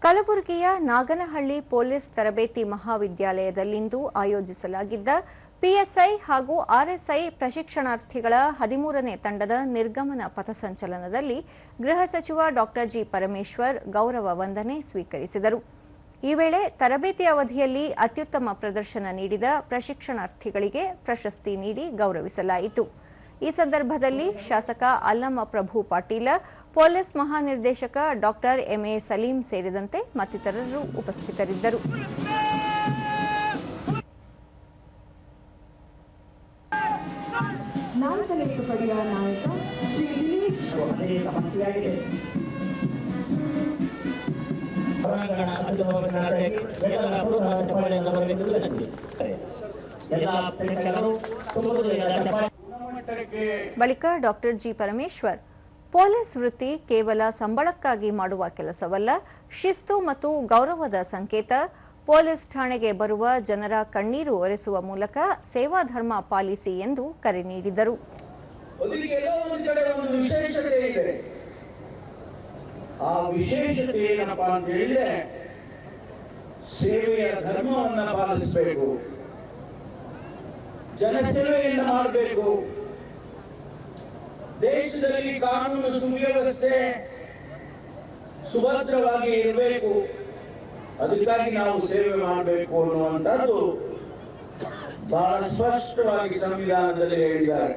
ಕಲಬುರಗಿಯ ನಾಗನಹಳ್ಳಿ ಪೊಲೀಸ್ ತರಬೇತಿ ಮಹಾವಿದ್ಯಾಲಯದಲ್ಲಿಂದು ಆಯೋಜಿಸಲಾಗಿದ್ದ ಪಿಎಸ್ಐ ಹಾಗೂ ಆರ್ಎಸ್ಐ ಪ್ರಶಿಕ್ಷಣಾರ್ಥಿಗಳ 13ನೇ ತಂಡದ ನಿರ್ಗಮನ ಪಥಸಂಚಲನದಲ್ಲಿ ಗೃಹ ಸಚಿವ ಡಾ ಜಿ ಪರಮೇಶ್ವರ್ ಗೌರವ ವಂದನೆ ಸ್ವೀಕರಿಸಿದರು. ಈ ವೇಳೆ ತರಬೇತಿ ಅವಧಿಯಲ್ಲಿ ಅತ್ಯುತ್ತಮ ಪ್ರದರ್ಶನ ನೀಡಿದ ಪ್ರಶಿಕ್ಷಣಾರ್ಥಿಗಳಿಗೆ ಪ್ರಶಸ್ತಿ ನೀಡಿ ಗೌರವಿಸಲಾಯಿತು. ಈ ಸಂದರ್ಭದಲ್ಲಿ ಶಾಸಕ ಅಲ್ಲಮ ಪ್ರಭು ಪಾಟೀಲ, ಪೊಲೀಸ್ ಮಹಾನಿರ್ದೇಶಕ ಡಾ ಎಂಎ ಸಲೀಂ ಸೇರಿದಂತೆ ಮತ್ತಿತರರು ಉಪಸ್ಥಿತರಿದ್ದರು. ಬಳಿಕ ಡಾ ಜಿ ಪರಮೇಶ್ವರ್, ಪೊಲೀಸ್ ವೃತ್ತಿ ಕೇವಲ ಸಂಬಳಕ್ಕಾಗಿ ಮಾಡುವ ಕೆಲಸವಲ್ಲ, ಶಿಸ್ತು ಮತ್ತು ಗೌರವದ ಸಂಕೇತ. ಪೊಲೀಸ್ ಠಾಣೆಗೆ ಬರುವ ಜನರ ಕಣ್ಣೀರು ಒರೆಸುವ ಮೂಲಕ ಸೇವಾಧರ್ಮ ಪಾಲಿಸಿ ಎಂದು ಕರೆ ನೀಡಿದರು. ಆ ವಿಶೇಷತೆ ಏನಪ್ಪಾ ಅಂತ ಹೇಳಿದ್ರೆ ಸೇವೆಯ ಧರ್ಮವನ್ನು ಪಾಲಿಸಬೇಕು, ಜನಸೇವೆಯನ್ನು ಮಾಡಬೇಕು, ದೇಶದಲ್ಲಿ ಕಾನೂನು ಸುವ್ಯವಸ್ಥೆ ಸುಭದ್ರವಾಗಿ ಇರಬೇಕು, ಅದಕ್ಕಾಗಿ ನಾವು ಸೇವೆ ಮಾಡಬೇಕು ಅನ್ನುವಂಥದ್ದು ಬಹಳ ಸ್ಪಷ್ಟವಾಗಿ ಸಂವಿಧಾನದಲ್ಲಿ ಹೇಳಿದ್ದಾರೆ.